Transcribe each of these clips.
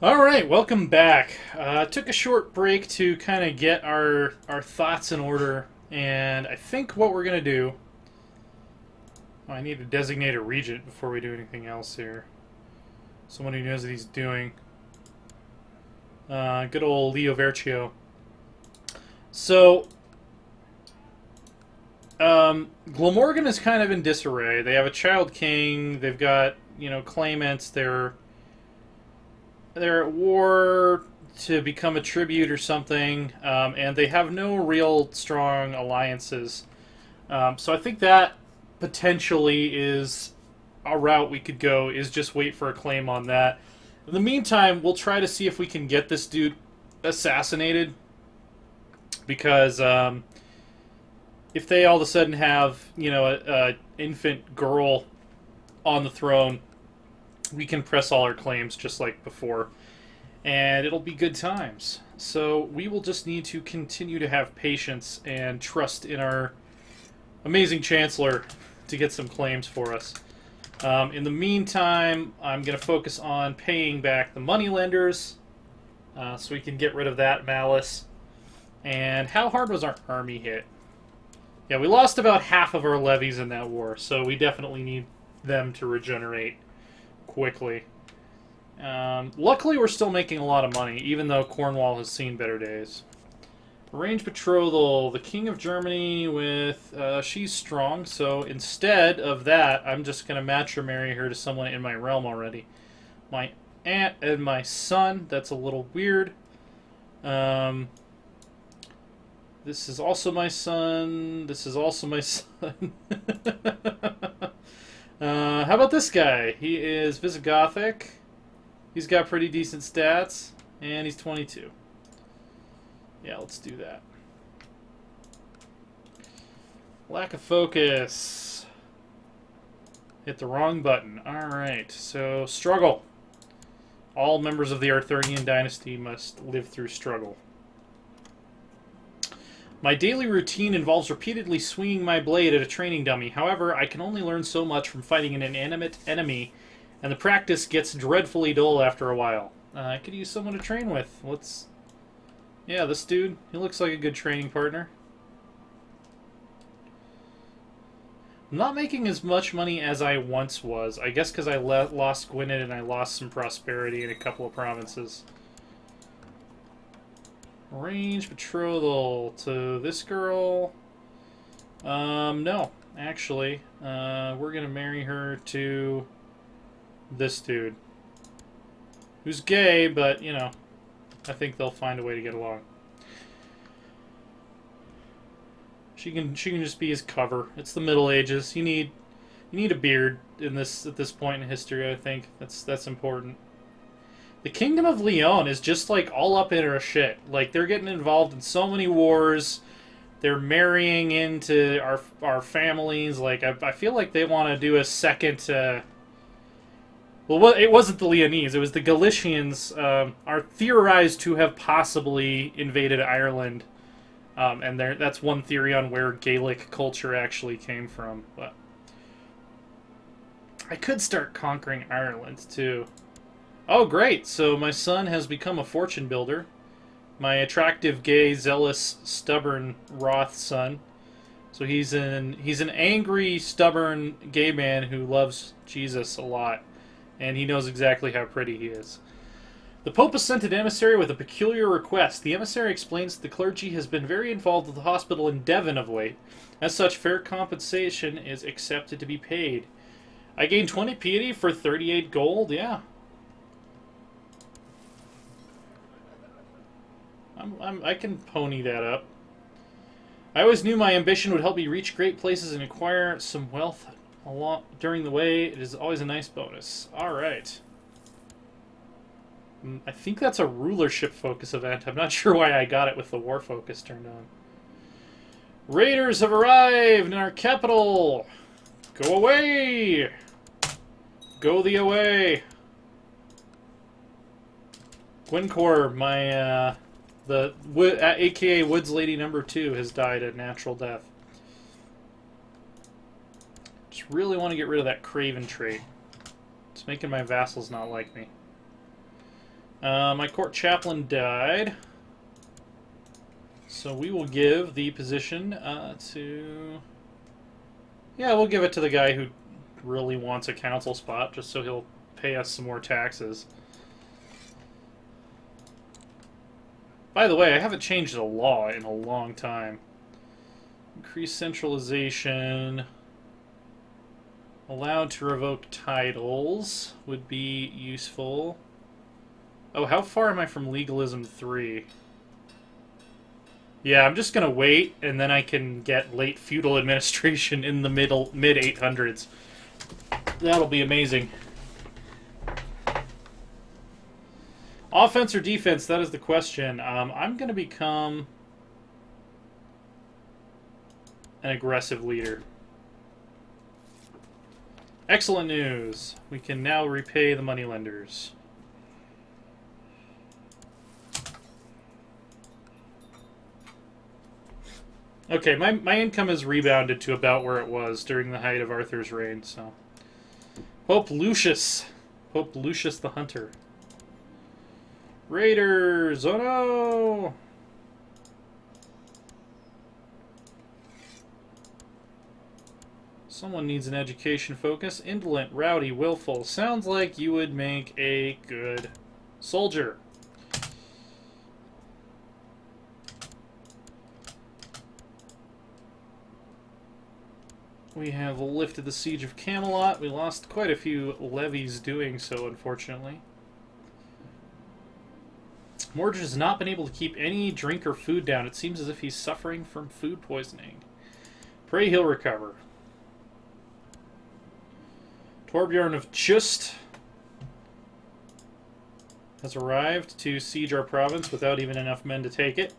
Alright, welcome back. Took a short break to kind of get our thoughts in order, and I think what we're going to do... Oh, I need to designate a regent before we do anything else here. Someone who knows what he's doing. Good old Leo Vercio. So, Glamorgan is kind of in disarray. They have a child king, they've got, claimants, they're at war to become a tribute or something, and they have no real strong alliances. So I think that potentially is a route we could go, is just wait for a claim on that. In the meantime, we'll try to see if we can get this dude assassinated, because if they all of a sudden have, a infant girl on the throne, we can press all our claims just like before, and it'll be good times. So we will just need to continue to have patience and trust in our amazing Chancellor to get some claims for us. In the meantime, I'm going to focus on paying back the moneylenders, so we can get rid of that malice. And how hard was our army hit? Yeah, we lost about half of our levies in that war, so we definitely need them to regenerate quickly. Luckily, we're still making a lot of money, even though Cornwall has seen better days. Arranged betrothal. The King of Germany with... she's strong, so instead of that, I'm just going to matrimony her to someone in my realm already. My aunt and my son. That's a little weird. This is also my son. This is also my son. How about this guy? He is Visigothic. He's got pretty decent stats, and he's 22. Yeah, let's do that. Lack of focus. Hit the wrong button. Alright, so struggle. All members of the Arthurian dynasty must live through struggle. My daily routine involves repeatedly swinging my blade at a training dummy. However, I can only learn so much from fighting an inanimate enemy, and the practice gets dreadfully dull after a while. I could use someone to train with. Yeah, this dude. He looks like a good training partner. I'm not making as much money as I once was. I guess because I lost Gwynedd and I lost some prosperity in a couple of provinces. Arrange betrothal to this girl. No, actually. We're going to marry her to this dude. Who's gay, but, I think they'll find a way to get along. She can just be his cover. It's the Middle Ages. You need a beard at this point in history, I think. That's important. The Kingdom of Leon is just, like, all up in her shit. Like, they're getting involved in so many wars. They're marrying into our families. Like, I feel like they want to do a second... Well, it wasn't the Leonese. It was the Galicians are theorized to have possibly invaded Ireland. And that's one theory on where Gaelic culture actually came from. But I could start conquering Ireland, too. Oh, great. So my son has become a fortune builder. My attractive, gay, zealous, stubborn, wroth son. So he's an angry, stubborn, gay man who loves Jesus a lot. And he knows exactly how pretty he is. The Pope has sent an emissary with a peculiar request. The emissary explains that the clergy has been very involved with the hospital in Devon of late. As such, fair compensation is accepted to be paid. I gain 20 piety for 38 gold? Yeah. I can pony that up. I always knew my ambition would help me reach great places and acquire some wealth during the way. It is always a nice bonus. Alright. I think that's a rulership focus event. I'm not sure why I got it with the war focus turned on. Raiders have arrived in our capital! Go away! Go the away! Gwyncor, my, aka Woods Lady number 2, has died a natural death. Just really want to get rid of that craven trait. It's making my vassals not like me. My court chaplain died. So we will give the position to... Yeah, we'll give it to the guy who really wants a council spot, just so he'll pay us some more taxes. By the way, I haven't changed the law in a long time. Increase centralization. Allowed to revoke titles would be useful. Oh, how far am I from legalism 3? Yeah, I'm just gonna wait, and then I can get late feudal administration in the mid 800s. That'll be amazing. Offense or defense? That is the question. I'm gonna become an aggressive leader. Excellent news. We can now repay the moneylenders. Okay, my income has rebounded to about where it was during the height of Arthur's reign, so... Pope Lucius. Pope Lucius the Hunter. Raiders! Oh no! Someone needs an education focus. Indolent, rowdy, willful. Sounds like you would make a good soldier. We have lifted the siege of Camelot. We lost quite a few levies doing so, unfortunately. Mordred has not been able to keep any drink or food down. It seems as if he's suffering from food poisoning. Pray he'll recover. Torbjorn of Just has arrived to siege our province without even enough men to take it.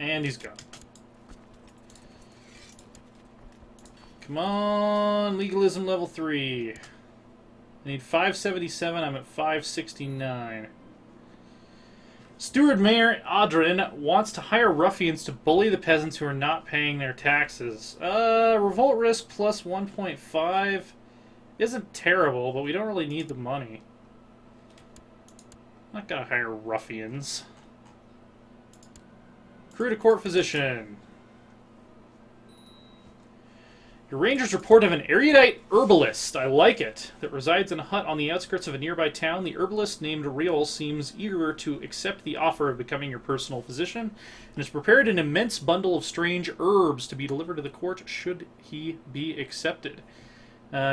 And he's gone. Come on, legalism level 3. I need 577, I'm at 569. Steward Mayor Adrin wants to hire ruffians to bully the peasants who are not paying their taxes. Revolt risk plus 1.5 isn't terrible, but we don't really need the money. I'm not gonna hire ruffians. Crew to court physician. Your rangers report of an erudite herbalist, I like it, that resides in a hut on the outskirts of a nearby town. The herbalist named Riol seems eager to accept the offer of becoming your personal physician, and has prepared an immense bundle of strange herbs to be delivered to the court should he be accepted.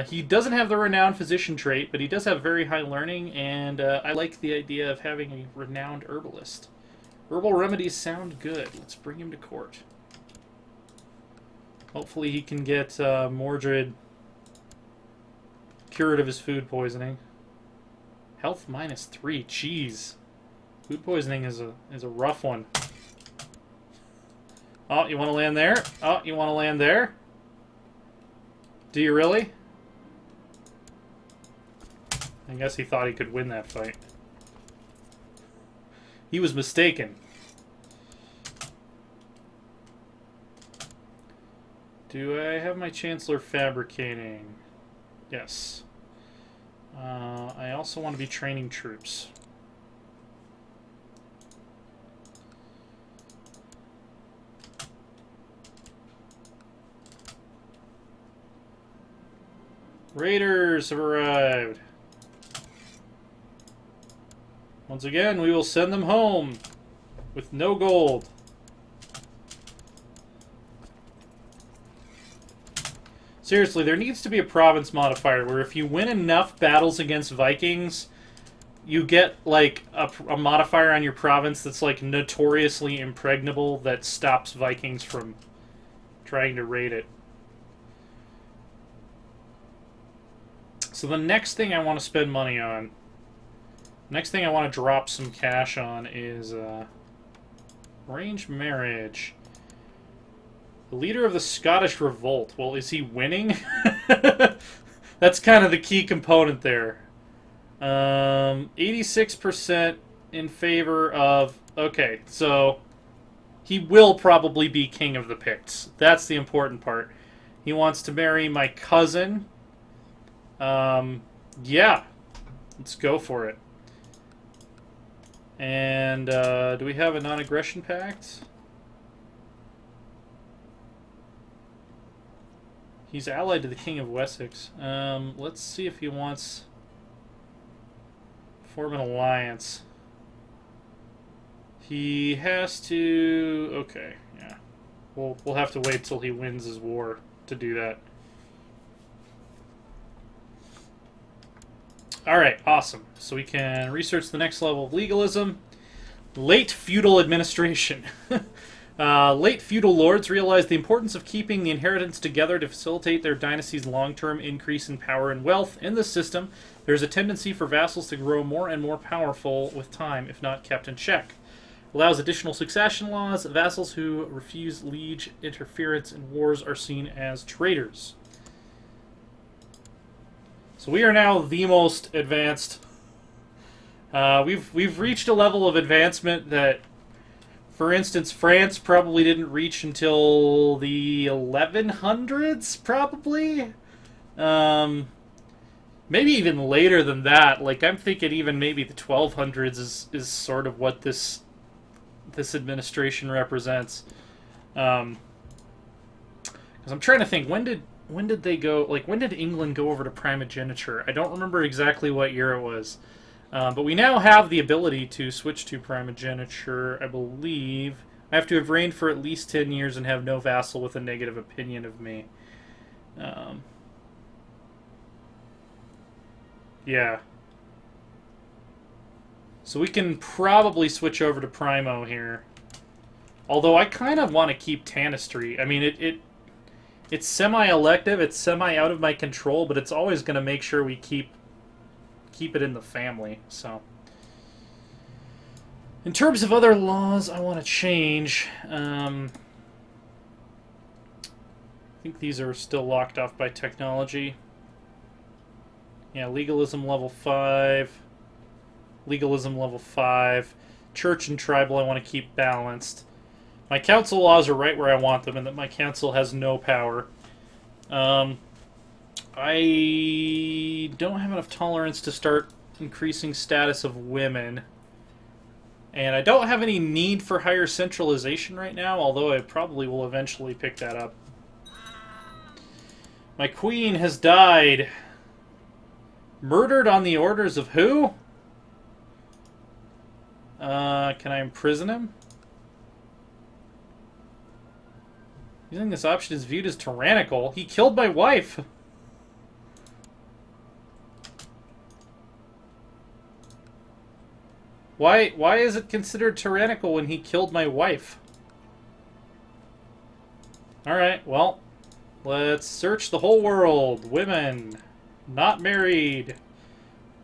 He doesn't have the renowned physician trait, but he does have very high learning, and I like the idea of having a renowned herbalist. Herbal remedies sound good. Let's bring him to court. Hopefully he can get Mordred cured of his food poisoning. Health -3. Jeez. Food poisoning is a rough one. Oh, you want to land there? Oh, you want to land there? Do you really? I guess he thought he could win that fight. He was mistaken. Do I have my Chancellor fabricating? Yes. I also want to be training troops. Raiders have arrived. Once again, we will send them home with no gold. Seriously, there needs to be a province modifier where if you win enough battles against Vikings, you get, like, a modifier on your province that's, like, notoriously impregnable that stops Vikings from trying to raid it. So the next thing I want to spend money on, next thing I want to drop some cash on is arranged marriage. The leader of the Scottish Revolt. Well, is he winning? That's kind of the key component there. 86% in favor of... Okay, so he will probably be king of the Picts. That's the important part. He wants to marry my cousin. Yeah. Let's go for it. And do we have a non-aggression pact? He's allied to the King of Wessex. Let's see if he wants to form an alliance. He has to... Okay, yeah. We'll have to wait till he wins his war to do that. Alright, awesome. So we can research the next level of legalism. Late feudal administration. Late feudal lords realized the importance of keeping the inheritance together to facilitate their dynasty's long-term increase in power and wealth. In this system, there's a tendency for vassals to grow more and more powerful with time, if not kept in check. Allows additional succession laws. Vassals who refuse liege interference in wars are seen as traitors. So we are now the most advanced. We've reached a level of advancement that, for instance, France probably didn't reach until the 1100s, probably. Maybe even later than that. Like, I'm thinking even maybe the 1200s is sort of what this administration represents. Because I'm trying to think, when did they go? Like, when did England go over to primogeniture? I don't remember exactly what year it was. But we now have the ability to switch to primogeniture, I believe. I have to have reigned for at least 10 years and have no vassal with a negative opinion of me. Yeah. So we can probably switch over to Primo here. Although I kind of want to keep Tanistry. I mean, it's semi-elective, it's semi-out of my control, but it's always going to make sure we keep it in the family. So, in terms of other laws I want to change, I think these are still locked off by technology. Yeah, legalism level 5. Legalism level 5. Church and tribal I want to keep balanced. My council laws are right where I want them, and that my council has no power. I don't have enough tolerance to start increasing status of women. And I don't have any need for higher centralization right now, although I probably will eventually pick that up. My queen has died. Murdered on the orders of who? Can I imprison him? Using this option is viewed as tyrannical. He killed my wife. Why is it considered tyrannical when he killed my wife? Alright, well, let's search the whole world. Women. Not married.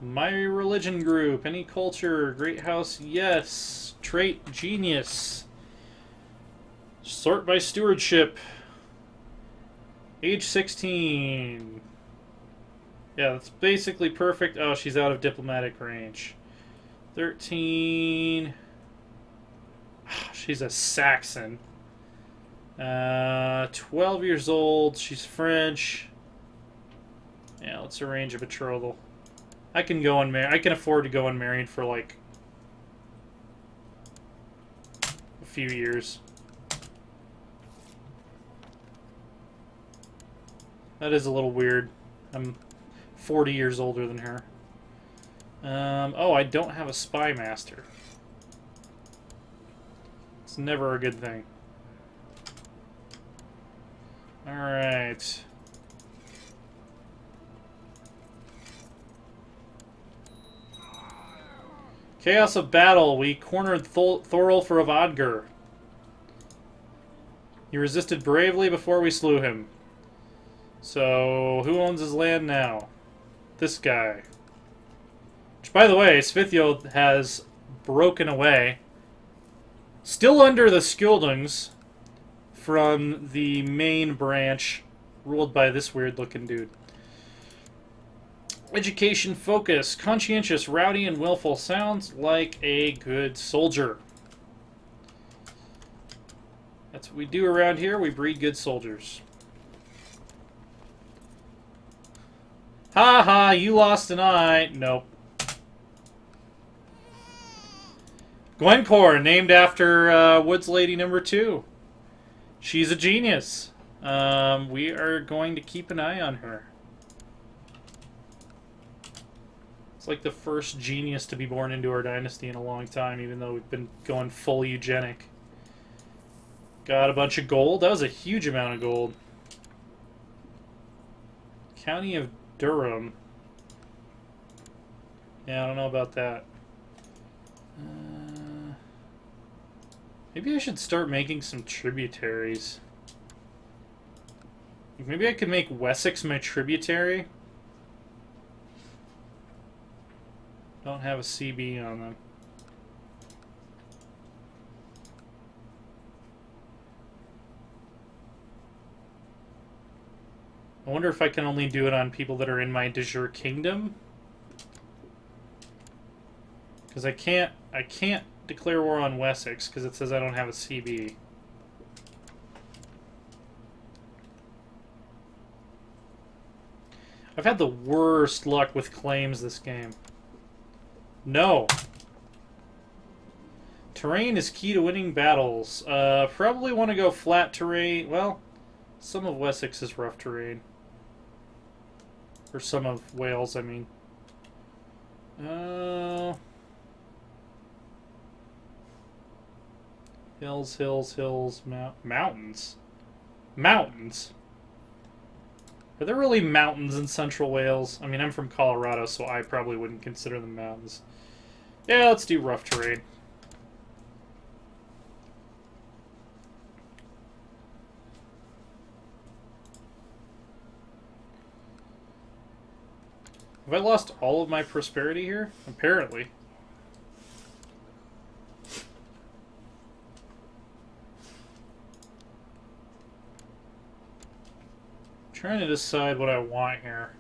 My religion group. Any culture. Great house. Yes. Trait. Genius. Sort by stewardship. Age 16. Yeah, that's basically perfect. Oh, she's out of diplomatic range. 13. She's a Saxon. 12 years old. She's French. Yeah, let's arrange a betrothal. I can go unmarried. I can afford to go unmarried for like a few years. That is a little weird. I'm 40 years older than her. Oh, I don't have a spy master. It's never a good thing. Alright. Chaos of battle. We cornered Thorolf of Odger. He resisted bravely before we slew him. So, who owns his land now? This guy. Which, by the way, Svithio has broken away. Still under the Skjoldungs from the main branch, ruled by this weird-looking dude. Education focus. Conscientious, rowdy, and willful. Sounds like a good soldier. That's what we do around here. We breed good soldiers. Ha ha, you lost an eye. Nope. Glencore, named after Woods Lady #2. She's a genius. We are going to keep an eye on her. It's like the first genius to be born into our dynasty in a long time, even though we've been going full eugenic. Got a bunch of gold. That was a huge amount of gold. County of Durham. Yeah, I don't know about that. Maybe I should start making some tributaries. Maybe I could make Wessex my tributary. Don't have a CB on them. I wonder if I can only do it on people that are in my de jure kingdom. Because I can't declare war on Wessex because it says I don't have a CB. I've had the worst luck with claims this game. No. Terrain is key to winning battles. Probably want to go flat terrain. Well, some of Wessex is rough terrain. Or some of Wales, I mean. Hills, hills, hills, mountains. Mountains? Are there really mountains in Central Wales? I mean, I'm from Colorado, so I probably wouldn't consider them mountains. Yeah, let's do rough terrain. Have I lost all of my prosperity here? Apparently. Trying to decide what I want here.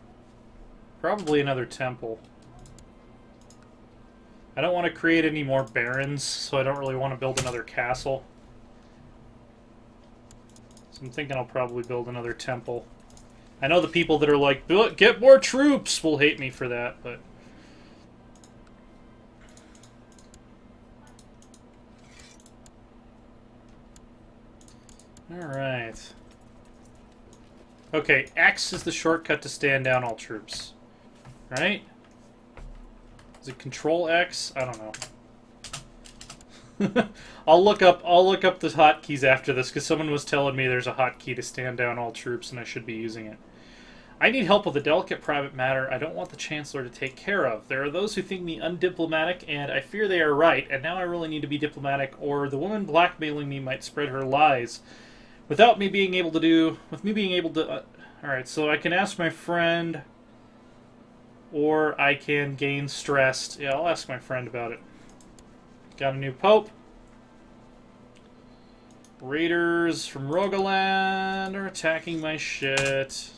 Probably another temple. I don't want to create any more barons, so I don't really want to build another castle. So I'm thinking I'll probably build another temple. I know the people that are like, get more troops, will hate me for that, but... Alright. Okay, X is the shortcut to stand down all troops. Right? Is it Control X? I don't know. I'll look up the hotkeys after this because someone was telling me there's a hotkey to stand down all troops and I should be using it. I need help with a delicate private matter I don't want the Chancellor to take care of. There are those who think me undiplomatic, and I fear they are right, and now I really need to be diplomatic, or the woman blackmailing me might spread her lies. Without me being able to do... With me being able to... Alright, so I can ask my friend, or I can gain stressed. Yeah, I'll ask my friend about it. Got a new pope. Raiders from Rogaland are attacking my shit.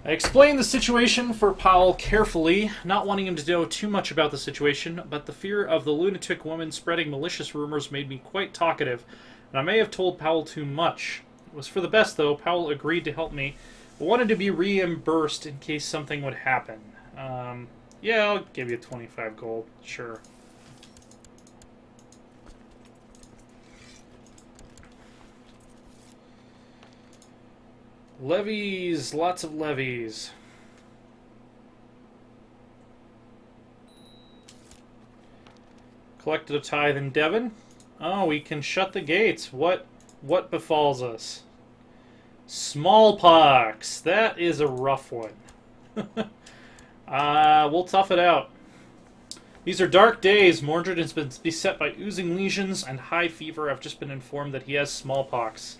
I explained the situation for Powell carefully, not wanting him to know too much about the situation, but the fear of the lunatic woman spreading malicious rumors made me quite talkative, and I may have told Powell too much. It was for the best, though. Powell agreed to help me, but wanted to be reimbursed in case something would happen. Yeah, I'll give you 25 gold. Sure. Levies, lots of levies. Collected a tithe in Devon. Oh, we can shut the gates. What befalls us? Smallpox. That is a rough one. We'll tough it out. These are dark days. Mordred has been beset by oozing lesions and high fever. I've just been informed that he has smallpox.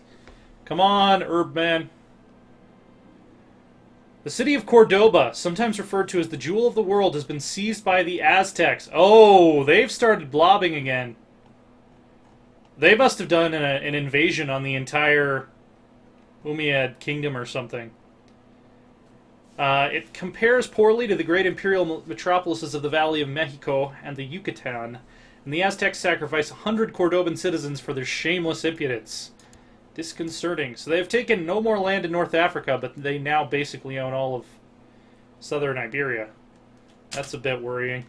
Come on, Herb Man. The city of Cordoba, sometimes referred to as the Jewel of the World, has been seized by the Aztecs. Oh, they've started blobbing again. They must have done an invasion on the entire Umayyad kingdom or something. It compares poorly to the great imperial metropolises of the Valley of Mexico and the Yucatan, and the Aztecs sacrifice 100 Cordoban citizens for their shameless impudence. Disconcerting. So they have taken no more land in North Africa, but they now basically own all of southern Iberia. That's a bit worrying.